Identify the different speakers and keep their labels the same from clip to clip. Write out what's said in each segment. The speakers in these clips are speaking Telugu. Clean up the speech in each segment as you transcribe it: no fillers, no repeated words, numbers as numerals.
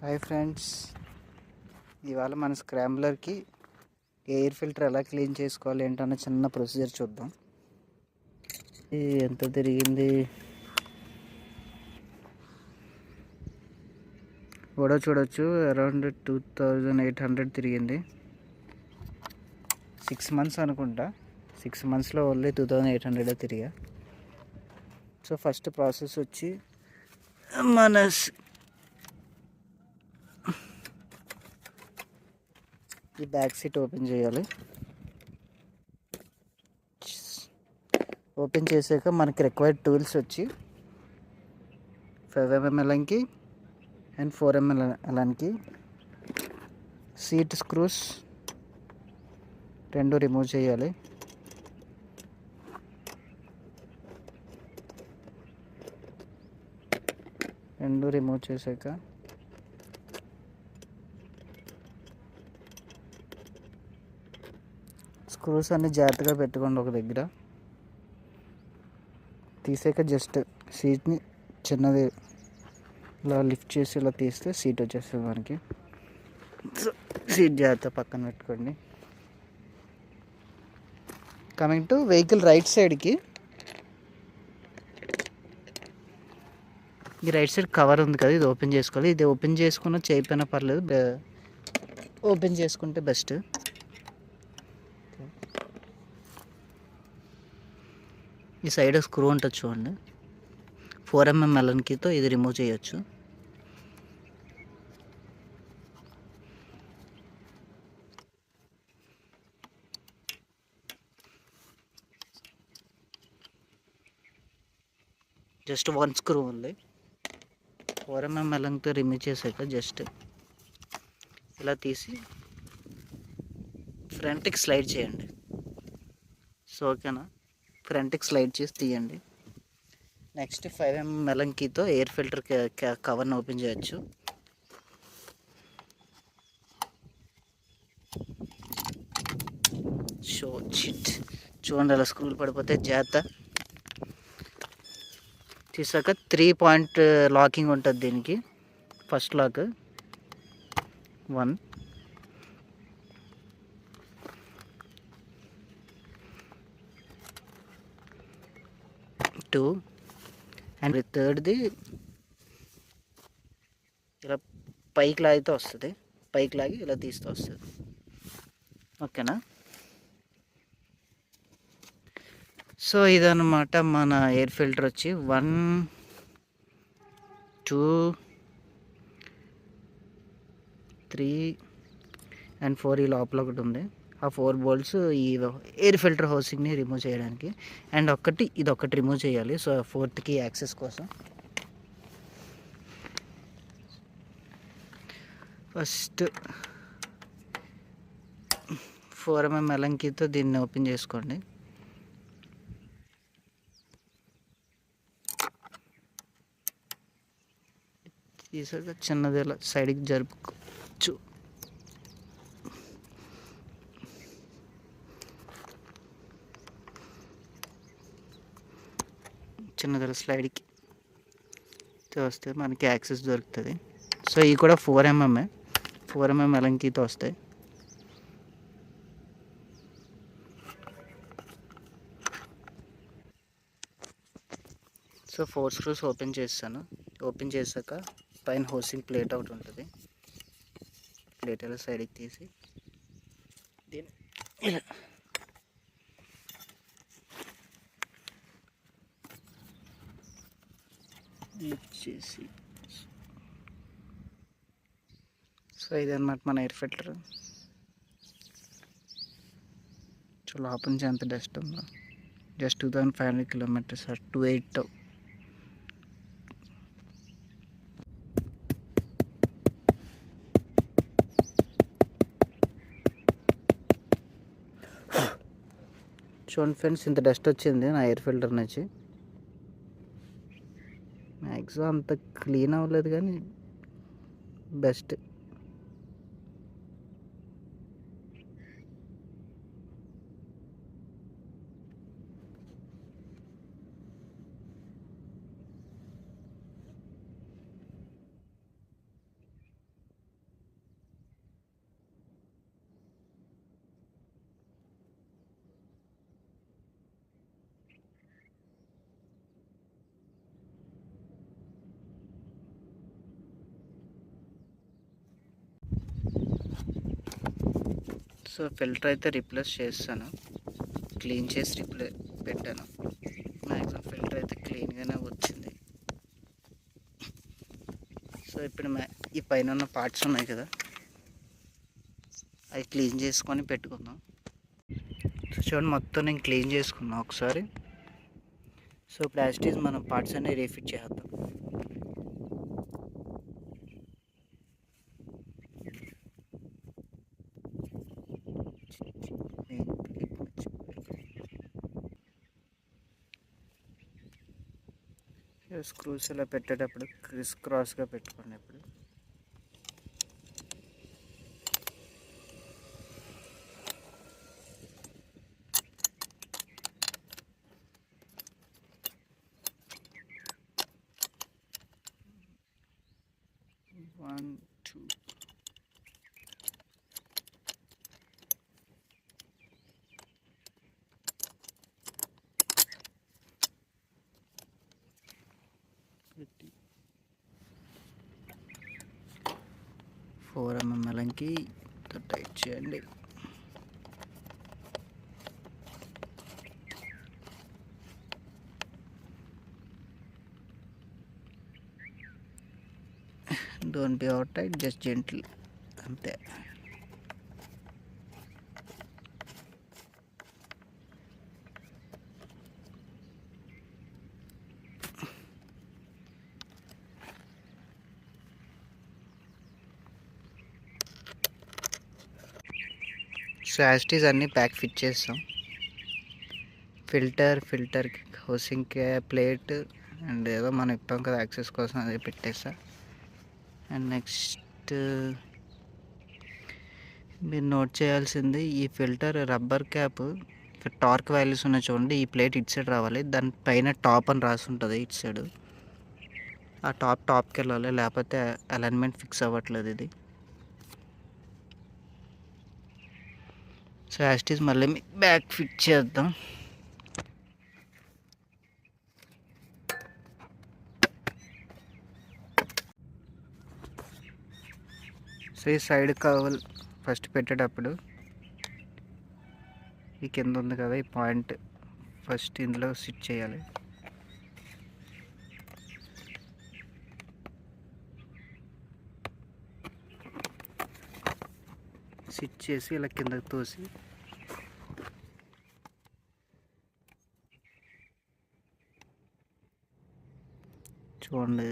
Speaker 1: హాయ్ ఫ్రెండ్స్, ఇవాళ మన స్క్రాంబ్లర్కి ఎయిర్ ఫిల్టర్ ఎలా క్లీన్ చేసుకోవాలి ఏంటన్న చిన్న ప్రొసీజర్ చూద్దాం. ఎంత తిరిగింది కూడా చూడొచ్చు. అరౌండ్ 2800 తిరిగింది. 6 months అనుకుంటా. 6 monthsలో ఓన్లీ 2800 తిరిగా. సో ఫస్ట్ ప్రాసెస్ వచ్చి మన ఈ బ్యాక్ సీట్ ఓపెన్ చేయాలి. ఓపెన్ చేసాక మనకి రిక్వైర్డ్ టూల్స్ వచ్చి 5mm Allen key and 4mm Allen key, seat screws 2 remove చేయాలి. రిమూవ్ చేసాక స్క్రూస్ అన్ని జాగ్రత్తగా పెట్టుకోండి. ఒక దగ్గర తీసాక జస్ట్ సీట్ని చిన్నది ఇలా లిఫ్ట్ చేసి ఇలా తీస్తే సీట్ వచ్చేస్తుంది మనకి. సీట్ జాగ్రత్త పక్కన పెట్టుకోండి. కమింగ్ టు వెహికల్ రైట్ సైడ్కి, ఈ రైట్ సైడ్ కవర్ ఉంది కదా, ఇది ఓపెన్ చేసుకోవాలి. ఇది ఓపెన్ చేసుకున్న చేయకపోయినా పర్లేదు, ఓపెన్ చేసుకుంటే బెస్ట్. ఈ సైడ్ స్క్రూ ఉంటుంది చూడండి, 4mm ఎలన్కీతో ఇది రిమూవ్ చేయొచ్చు. జస్ట్ 1 స్క్రూ ఉంది. 4mm ఎలన్తో రిమూవ్ చేసాక జస్ట్ ఇలా తీసి ఫ్రంట్కి స్లైడ్ చేయండి. సో ఓకేనా, ఫ్రంట్కి స్లైడ్ చేసి తీయండి. నెక్స్ట్ 5mm ఎలన్కీతో ఎయిర్ ఫిల్టర్ కవర్ని ఓపెన్ చేయొచ్చు. చూడండి అలా స్క్రూలు పడిపోతే జాగ్రత్త. తీసాక 3 point లాకింగ్ ఉంటుంది దీనికి. ఫస్ట్ లాక్ 1, 2 అండ్ థర్డ్ది ఇలా పైకి లాగితే వస్తుంది. పైకి లాగి ఇలా తీస్తే వస్తుంది. ఓకేనా. సో ఇదన్నమాట మన ఎయిర్ ఫిల్టర్ వచ్చి 1, 2, 3 అండ్ 4 ఈ లోపల ఒకటి ఉంది. ఆ 4 bolts ఈ ఎయిర్ ఫిల్టర్ హౌసింగ్ని రిమూవ్ చేయడానికి. అండ్ ఇదొకటి రిమూవ్ చేయాలి. సో 4th యాక్సెస్ కోసం ఫస్ట్ 4mm ఎలన్కీతో దీన్ని ఓపెన్ చేసుకోండి. తీసాక చిన్నది ఇలా సైడ్కి జరుపుకోవచ్చు. చిన్నది స్లైడ్కి వస్తే మనకి యాక్సెస్ దొరుకుతుంది. సో ఇవి కూడా 4mm ఎలన్కీతో వస్తాయి. సో 4 స్క్రూస్ ఓపెన్ చేస్తాను. ఓపెన్ చేశాక పైన హౌసింగ్ ప్లేట్ ఒకటి ఉంటుంది. ప్లేట్ ఇలా సైడ్కి తీసి దీన్ని ఇలా లిఫ్ట్ చేసి, సో ఇదన్నమాట మన ఎయిర్ ఫిల్టర్. సో లోపల నుంచి ఎంత డస్ట్ ఉందో. Just 2500 kilometers 28. చూడండి ఫ్రెండ్స్, ఇంత డస్ట్ వచ్చింది నా ఎయిర్ ఫిల్టర్ నుంచి. మ్యాక్సిమం అంత క్లీన్ అవ్వలేదు కానీ బెస్ట్. సో ఫిల్టర్ అయితే రీప్లేస్ చేస్తాను, క్లీన్ చేసి పెట్టాను. మ్యాక్సిమం ఫిల్టర్ అయితే క్లీన్గానే వచ్చింది. సో ఇప్పుడు ఈ పైన ఉన్న పార్ట్స్ ఉన్నాయి కదా, అవి క్లీన్ చేసుకొని పెట్టుకుందాం. సో చూడండి, మొత్తం నేను క్లీన్ చేసుకున్నాను ఒకసారి. సో ఇప్పుడు యాజ్ ఇట్ ఈజ్ మనం పార్ట్స్ అన్ని రీఫిట్ చేద్దాం. స్క్రూస్ ఇలా పెట్టేటప్పుడు క్రిస్ క్రాస్గా పెట్టుకోండి. ఇప్పుడు వన్ టూ పెట్టి 4 mm అలంకి టైట్ చేయండి. Don't be out tight, just gently, అంతే. సో యాస్టీస్ అన్నీ ప్యాక్ ఫిట్ చేస్తాం. ఫిల్టర్ హౌసింగ్ ప్లేట్ అండ్ ఏదో మనం ఇప్పాం కదా యాక్సెస్ కోసం, అదే పెట్టేస్తా. అండ్ నెక్స్ట్ మీరు నోట్ చేయాల్సింది, ఈ ఫిల్టర్ రబ్బర్ క్యాప్ ఇక్కడ టార్క్ వాల్యూస్ ఉన్నాయి చూడండి, ఈ ప్లేట్ ఇటు సైడ్ రావాలి. దాని పైన టాప్ అని రాసి ఉంటుంది ఇటు సైడ్, ఆ టాప్కి వెళ్ళాలి, లేకపోతే అలైన్మెంట్ ఫిక్స్ అవ్వట్లేదు ఇది. సో యాస్టీస్ మళ్ళీ బ్యాక్ ఫిట్ చేద్దాం. సో ఈ సైడ్ కవర్ ఫస్ట్ పెట్టేటప్పుడు ఈ కింద ఉంది కదా, ఈ పాయింట్ ఫస్ట్ ఇందులో సిట్ చేయాలి. సిట్ చేసి ఇలా కిందకి తోసి చూడండి,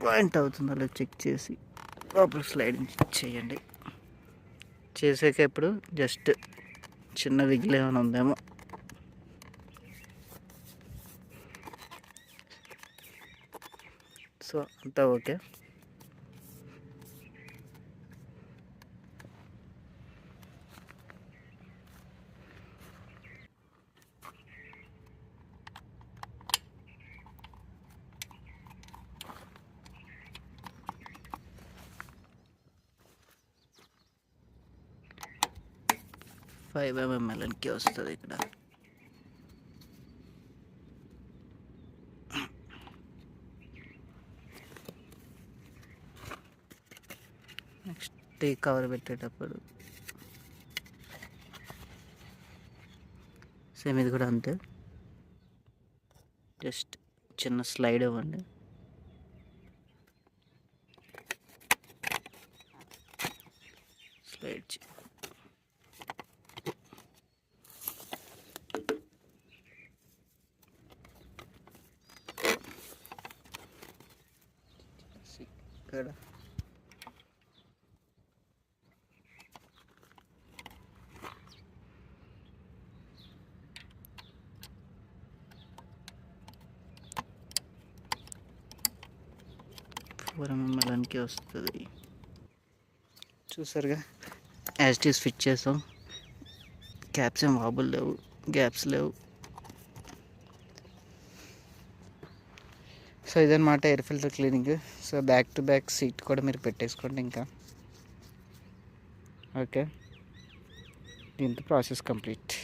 Speaker 1: పాయింట్ అవుతుందో అలా చెక్ చేసి లోపల స్లైడింగ్ చేయండి. చేసాక ఇప్పుడు జస్ట్ చిన్న విగిల్ ఏమైనా ఉందేమో, సో అంతా ఓకే. ఫైవ్ ఎంఎల్కి వస్తుంది ఇక్కడ. నెక్స్ట్ ఈ కవర్ పెట్టేటప్పుడు సేమ్ ఇది కూడా అంతే, జస్ట్ చిన్న స్లైడ్ ఇవ్వండి. స్లైడ్ ఇక్కడ 4 mm వస్తుంది. చూసారుగా, యాజ్ ఇట్ ఈస్ ఫిట్ చేసాం. క్యాప్స్ ఏం వాబుల్ లేవు, గ్యాప్స్ లేవు. సో ఇదన్నమాట air filter cleaning. So back to back seat కూడా మీరు పెట్టేసుకోండి. ఇంకా ఓకే, దీంతో ప్రాసెస్ కంప్లీట్.